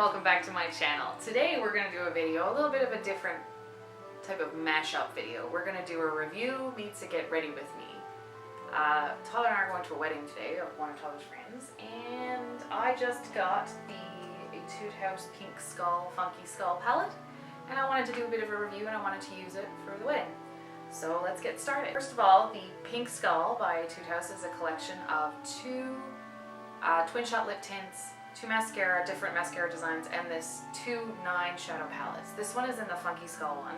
welcome back to my channel. Today we're going to do a video, a little bit of a different type of mashup video. We're going to do a review meets a get ready with me. Tyler and I are going to a wedding today of one of Tyler's friends, and I just got the Etude House Pink Skull Funky Skull palette, and I wanted to do a bit of a review and I wanted to use it for the wedding. So let's get started. First of all, the Pink Skull by Etude House is a collection of two twin shot lip tints, two different mascara designs, and this 2 9 shadow palettes. This one is in the Funky Skull one.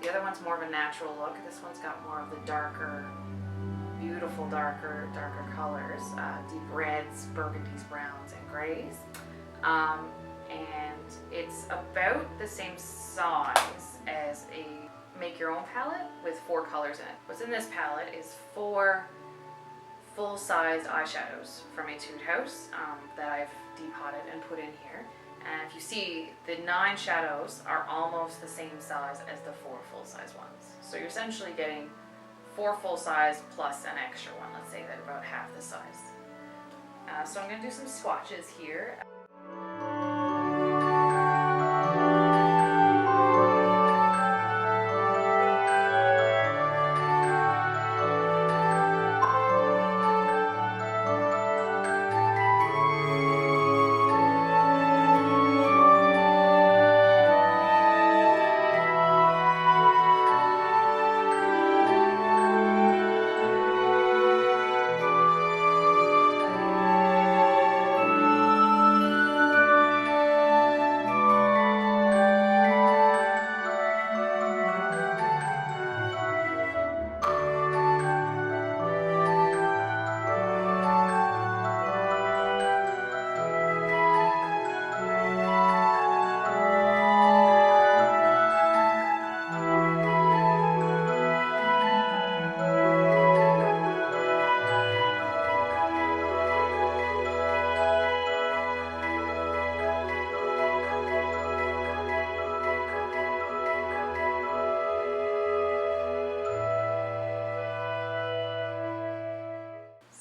The other one's more of a natural look. This one's got more of the darker, beautiful darker colors, deep reds, burgundies, browns, and grays. And it's about the same size as a make your own palette with 4 colors in it. What's in this palette is 4 full-sized eyeshadows from Etude House that I've depotted and put in here. And if you see, the 9 shadows are almost the same size as the 4 full-size ones. So you're essentially getting 4 full-size plus an extra one. Let's say that about half the size. So I'm going to do some swatches here.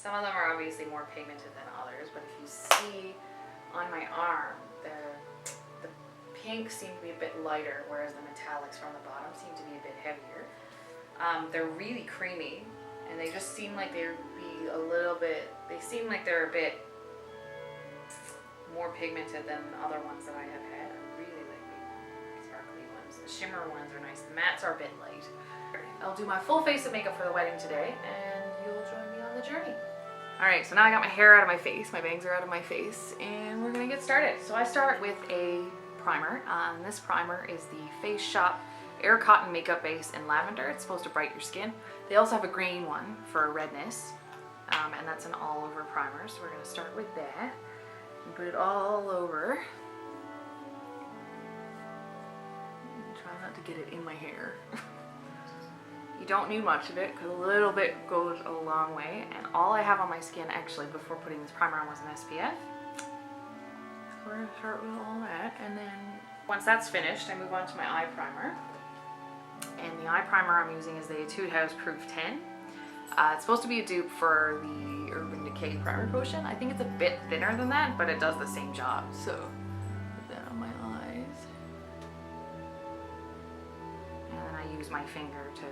Some of them are obviously more pigmented than others, but if you see on my arm, the pinks seem to be a bit lighter, whereas the metallics from the bottom seem to be a bit heavier. They're really creamy, and they just seem like they're a bit more pigmented than other ones that I have had. I really like the sparkly ones. The shimmer ones are nice. The mattes are a bit light. I'll do my full face of makeup for the wedding today, and you'll join me on the journey. Alright, so now I got my hair out of my face, my bangs are out of my face, and we're gonna get started. So I start with a primer. This primer is the Face Shop Air Cotton Makeup Base in Lavender. It's supposed to brighten your skin. They also have a green one for redness, and that's an all-over primer. So we're gonna start with that and put it all over. Try not to get it in my hair. You don't need much of it because a little bit goes a long way, and all I have on my skin actually before putting this primer on was an SPF. So we're going to start with all that, and then once that's finished I move on to my eye primer, and the eye primer I'm using is the Etude House Proof 10. It's supposed to be a dupe for the Urban Decay Primer Potion. I think it's a bit thinner than that, but it does the same job. So put that on my eyes, and then I use my finger to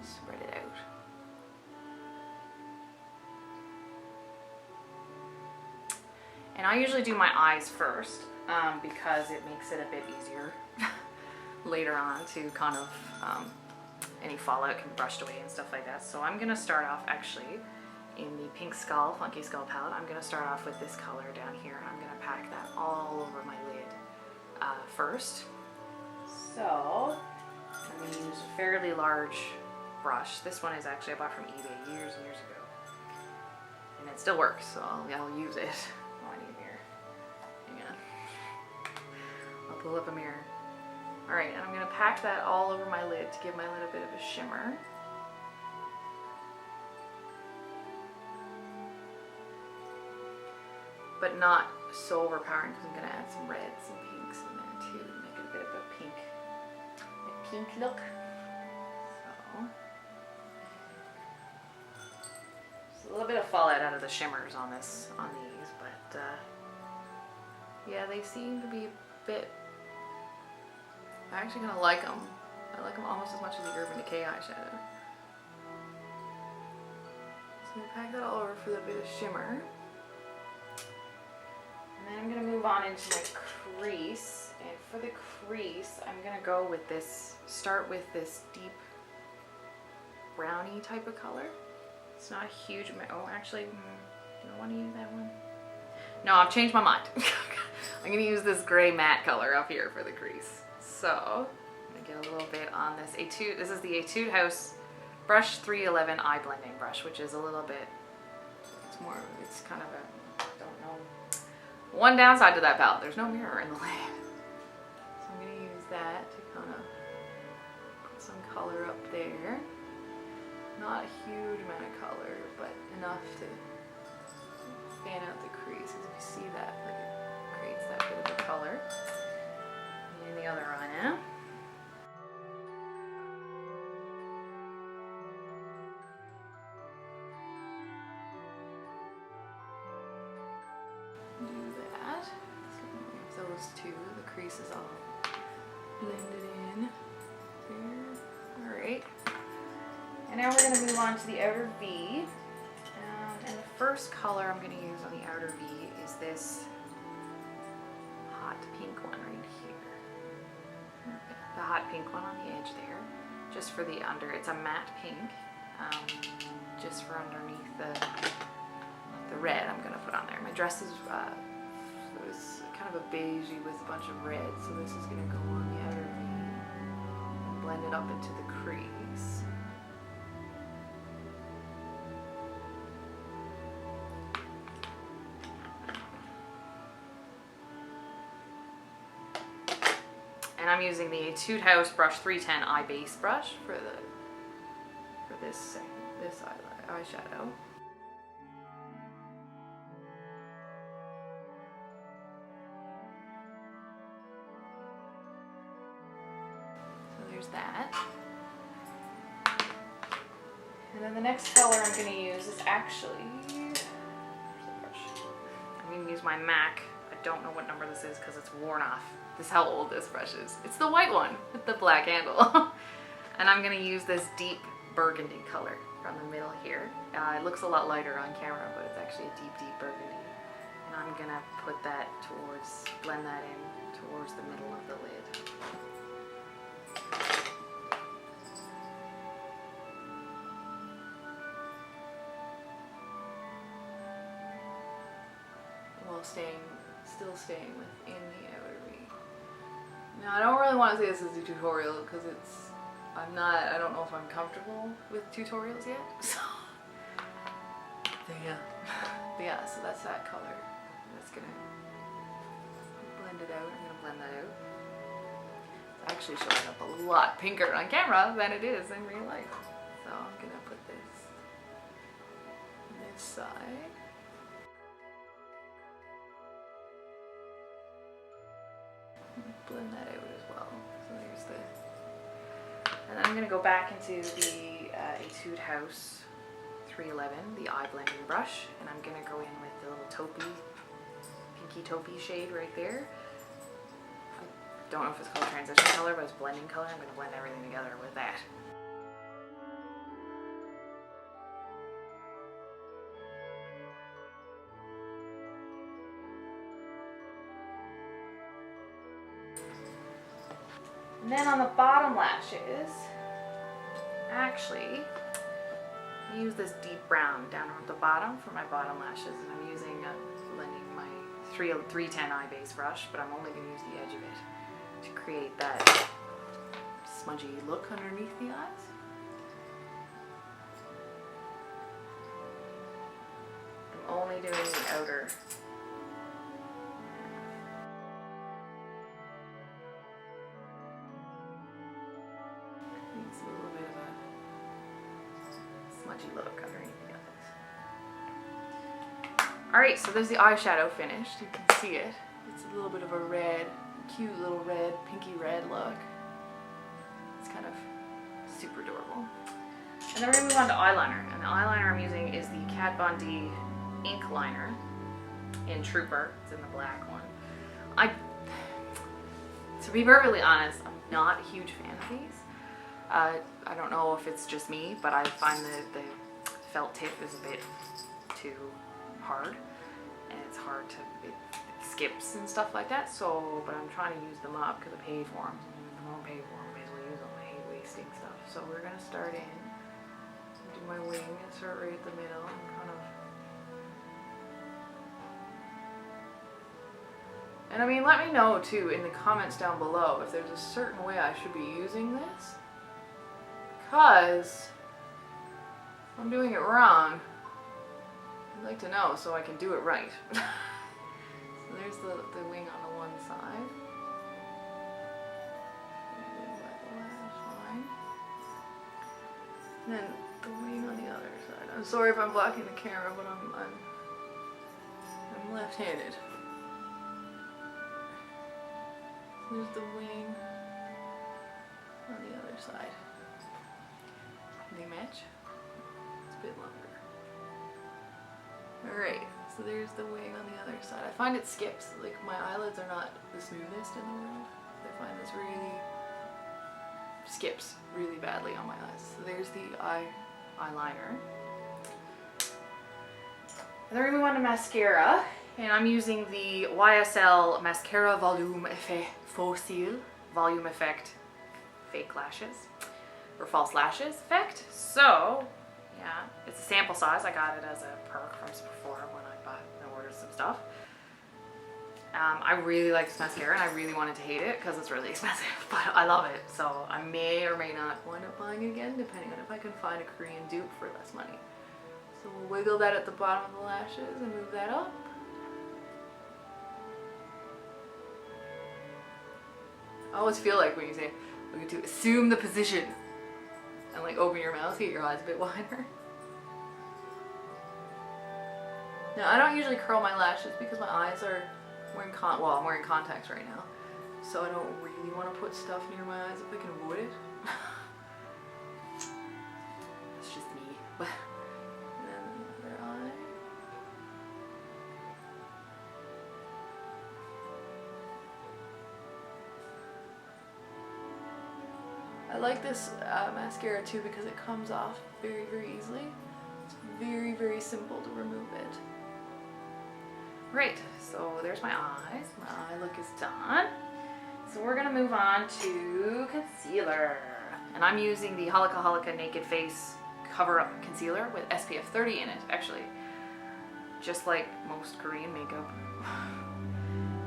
spread it out. And I usually do my eyes first because it makes it a bit easier later on to kind of, any fallout can be brushed away and stuff like that. So I'm going to start off actually in the Pink Skull, Funky Skull palette. I'm going to start off with this color down here. I'm going to pack that all over my lid first. So I'm going to use a fairly large brush. This one is actually I bought from eBay years and years ago, and it still works, so I'll use it. Oh, I need a mirror. Hang on. I'll pull up a mirror. Alright, and I'm going to pack that all over my lid to give my lid a bit of a shimmer. But not so overpowering, because I'm going to add some reds and pinks in there too to make it a bit of a pink look. So a little bit of fallout out of the shimmers on these, but Yeah, they seem to be a bit, I actually kind of like them. I like them almost as much as the Urban Decay eyeshadow. So I'm going to pack that all over for a bit of shimmer. And then I'm going to move on into my crease. And for the crease, I'm going to go with this, start with this deep brownie type of color. It's not a huge, oh actually, do I want to use that one? No, I've changed my mind. I'm going to use this gray matte color up here for the crease. So, I'm going to get a little bit on this Etude, this is the Etude House Brush 311 Eye Blending Brush, which is a little bit, it's kind of a, I don't know. One downside to that palette, there's no mirror in the lab. So I'm going to use that to kind of put some color up there. Not a huge amount of color, but enough to fan out the crease. As you see that, like it creates that bit of a color. And the other eye now. Do that. So those two, the crease is all blended in there. Alright. And now we're going to move on to the outer V. And the first color I'm going to use on the outer V is this hot pink one right here. The hot pink one on the edge there. Just for the under, it's a matte pink. Just for underneath the red I'm going to put on there. My dress is it was kind of a beigey with a bunch of red, so this is going to go on the outer V and blend it up into the crease. And I'm using the Etude House Brush 310 Eye Base Brush for this eyeshadow. So there's that. And then the next color I'm going to use is actually, where's the brush? I'm going to use my MAC. I don't know what number this is because it's worn off. This is how old this brush is. It's the white one with the black handle. And I'm going to use this deep burgundy color from the middle here. It looks a lot lighter on camera, but it's actually a deep, deep burgundy. And I'm going to put that towards, blend that in towards the middle of the lid. While still staying within the outer V. Now I don't really want to say this is a tutorial because I don't know if I'm comfortable with tutorials yet. So yeah, so that's that color. That's gonna blend it out. I'm gonna blend that out. It's actually showing up a lot pinker on camera than it is in real life. So I'm gonna put this on this side. Blend that out as well. So there's the, and then I'm gonna go back into the Etude House 311, the eye blending brush, and I'm gonna go in with the little taupey, pinky taupey shade right there. I don't know if it's called transition color, but it's blending color. I'm gonna blend everything together with that. And then on the bottom lashes, actually, I use this deep brown down at the bottom for my bottom lashes, and I'm using blending my 310 eye base brush, but I'm only going to use the edge of it to create that smudgy look underneath the eyes. I'm only doing the outer. Needs a little bit of a smudgy look underneath the eyes. Alright, so there's the eyeshadow finished. You can see it. It's a little bit of a red, cute little red, pinky red look. It's kind of super adorable. And then we're going to move on to eyeliner. And the eyeliner I'm using is the Kat Von D ink liner in Trooper. It's in the black one. To be perfectly honest, I'm not a huge fan of these. I don't know if it's just me, but I find that the felt tip is a bit too hard, and it's hard to, it skips and stuff like that. So, but I'm trying to use them up because I paid for them. If I don't pay for them, I may as well use them. I hate wasting stuff. So we're gonna start in, do my wing and start right at the middle and kind of. And I mean, let me know too in the comments down below if there's a certain way I should be using this, because if I'm doing it wrong, I'd like to know so I can do it right. So there's the wing on the one side. And then the wing on the other side. I'm sorry if I'm blocking the camera, but I'm left-handed. There's the wing on the other side. They match? It's a bit longer. Alright, so there's the wing on the other side. I find it skips. Like, my eyelids are not the smoothest in the world. I find this really skips really badly on my eyes. So there's the eyeliner. And then we move on to mascara. And I'm using the YSL Mascara Volume Effect Fossil Volume Effect Fake Lashes, or False Lashes Effect. So, yeah, it's a sample size. I got it as a perk from Sephora when I bought and ordered some stuff. I really like this mascara, and I really wanted to hate it because it's really expensive, but I love it. So I may or may not wind up buying it again, depending on if I can find a Korean dupe for less money. So we'll wiggle that at the bottom of the lashes and move that up. I always feel like when you say, look at to assume the position and like open your mouth, get your eyes a bit wider. Now I don't usually curl my lashes because my eyes are wearing I'm wearing contacts right now, so I don't really want to put stuff near my eyes if I can avoid it. It's just me. And then the other eye. I like this mascara too because it comes off very, very easily. It's very, very simple to remove it. Great, so there's my eyes. My eye look is done. So we're gonna move on to concealer. And I'm using the Holika Holika Naked Face Cover Up Concealer with SPF 30 in it, actually. Just like most Korean makeup.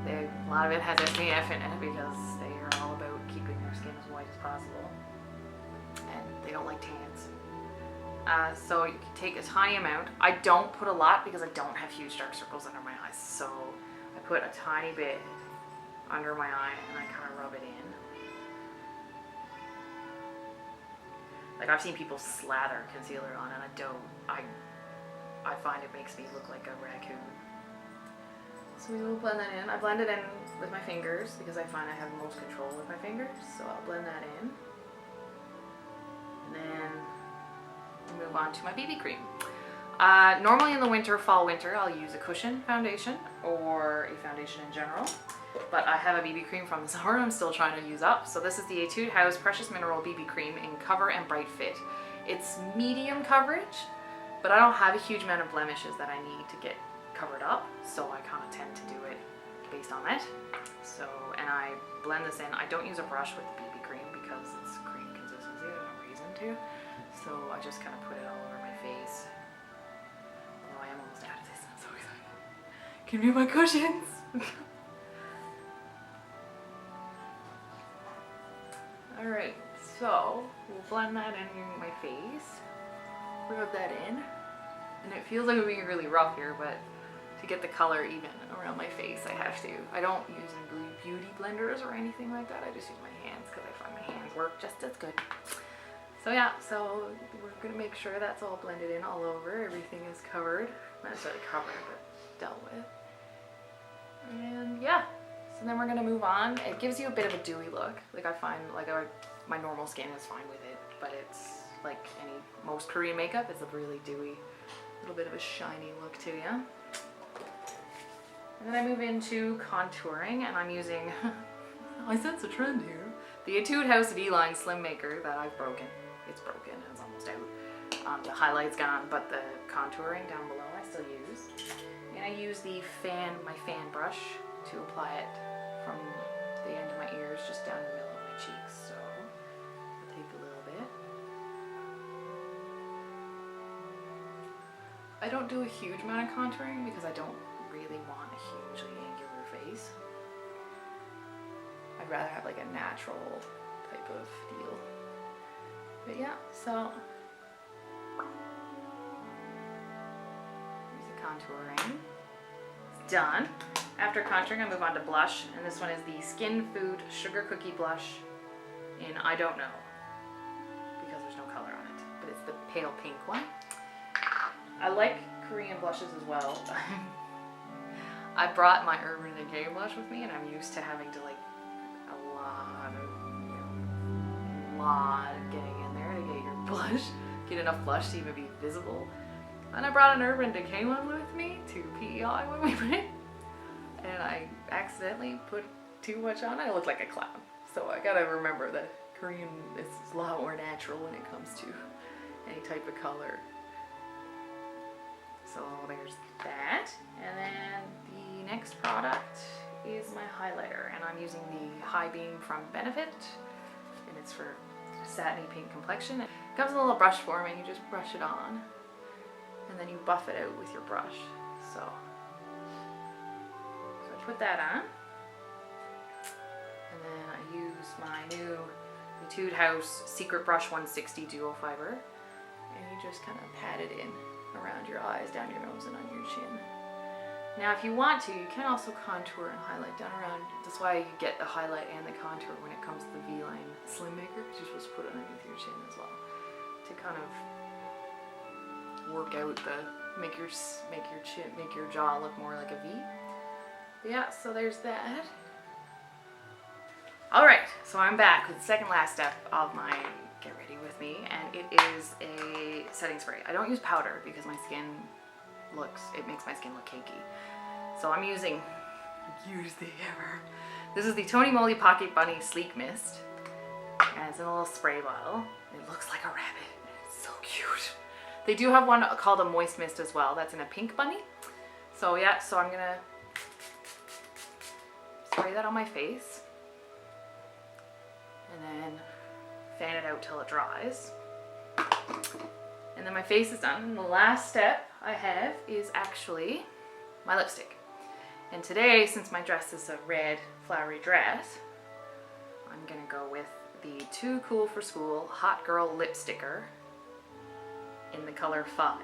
A lot of it has SPF in it because they are all about keeping their skin as white as possible. And they don't like tans. So you can take a tiny amount. I don't put a lot because I don't have huge dark circles under my eyes. So I put a tiny bit under my eye and I kind of rub it in. Like I've seen people slather concealer on and I don't. I find it makes me look like a raccoon. So we will blend that in. I blend it in with my fingers because I find I have the most control with my fingers. So I'll blend that in. And then move on to my BB cream. Normally in the winter, fall, winter, I'll use a cushion foundation or a foundation in general. But I have a BB cream from the summer I'm still trying to use up. So this is the Etude House Precious Mineral BB Cream in Cover and Bright Fit. It's medium coverage, but I don't have a huge amount of blemishes that I need to get covered up. So I kind of tend to do it based on that. So, and I blend this in. I don't use a brush with the BB cream because it's cream consistency. There's no reason to. So I just kind of put it all over my face. Although I am almost out of this. I'm so excited. Give me my cushions! Alright, so we'll blend that in my face. Rub that in. And it feels like I'm being really rough here, but to get the color even around my face, I have to. I don't use any beauty blenders or anything like that. I just use my hands because I find my hands work just as good. So yeah, so we're gonna make sure that's all blended in all over. Everything is covered. Not necessarily covered, but dealt with. And yeah, so then we're gonna move on. It gives you a bit of a dewy look. Like I find, like my normal skin is fine with it, but it's like most Korean makeup, it's a really dewy, little bit of a shiny look to you. And then I move into contouring, and I'm using, I sense a trend here, the Etude House V-Line Slim Maker that I've broken. It's broken, it's almost out. The highlight's gone, but the contouring down below I still use. And I use the my fan brush to apply it from the end of my ears just down the middle of my cheeks. So I'll take a little bit. I don't do a huge amount of contouring because I don't really want a hugely angular face. I'd rather have like a natural type of feel. But yeah, so here's the contouring. It's done. After contouring, I move on to blush, and this one is the Skin Food Sugar Cookie Blush in I Don't Know, because there's no color on it, but it's the pale pink one. I like Korean blushes as well. I brought my Urban Decay blush with me, and I'm used to having to like a lot of getting in there to get your blush, get enough blush to even be visible. And I brought an Urban Decay one with me to PEI when we went, and I accidentally put too much on. I look like a clown. So I gotta remember that Korean is a lot more natural when it comes to any type of color. So there's that. And then the next product is my highlighter, and I'm using the High Beam from Benefit, and it's for satiny pink complexion. It comes in a little brush form, and you just brush it on, and then you buff it out with your brush. So I put that on, and then I use my new Etude House Secret Brush 160 Duo Fiber, and you just kind of pat it in around your eyes, down your nose, and on your chin. Now if you want to, you can also contour and highlight down around. That's why you get the highlight and the contour when it comes to the V-Line Slim Maker, because you're supposed to put it underneath your chin as well, to kind of work out make your jaw look more like a V. But yeah, so there's that. Alright, so I'm back with the second last step of my get ready with me, and it is a setting spray. I don't use powder because my skin it makes my skin look cakey. So I'm using, this is the Tony Moly Pocket Bunny Sleek Mist, and it's in a little spray bottle. It looks like a rabbit. It's so cute. They do have one called a Moist Mist as well. That's in a pink bunny. So yeah, so I'm gonna spray that on my face, and then fan it out till it dries. And then my face is done. And the last step I have is actually my lipstick. And today, since my dress is a red flowery dress, I'm gonna go with the Too Cool for School Hot Girl Lip Sticker in the color 5.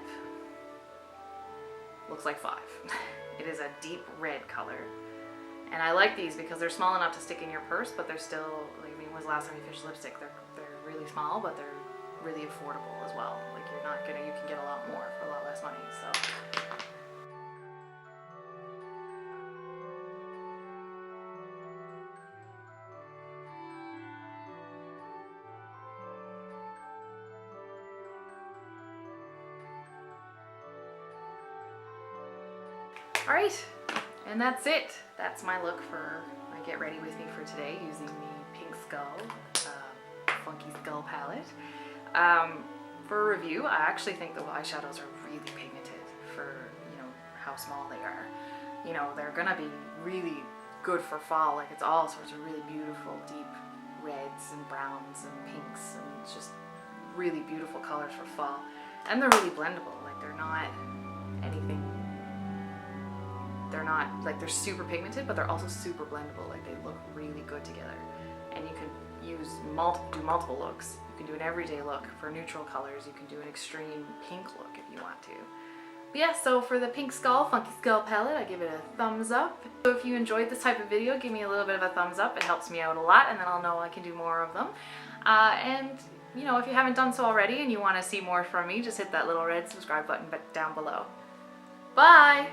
Looks like 5. It is a deep red color. And I like these because they're small enough to stick in your purse, but they're still, like, I mean, when's the last time you finished lipstick? They're really small, but they're really affordable as well. Like, you can get a lot more for a lot less money, so. Alright, and that's it. That's my look for my Get Ready With Me for today, using the Pink Skull, Funky Skull palette. For a review, I actually think the eyeshadows are really pigmented for, how small they are. They're gonna be really good for fall. Like, it's all sorts of really beautiful deep reds and browns and pinks, and it's just really beautiful colors for fall. And they're really blendable. Like, they're not anything, they're super pigmented, but they're also super blendable. Like, they look really good together. And you can do multiple looks. You can do an everyday look for neutral colors. You can do an extreme pink look if you want to. But yeah, so for the Pink Skull, Funky Skull palette, I give it a thumbs up. So if you enjoyed this type of video, give me a little bit of a thumbs up. It helps me out a lot, and then I'll know I can do more of them. And if you haven't done so already and you want to see more from me, just hit that little red subscribe button down below. Bye!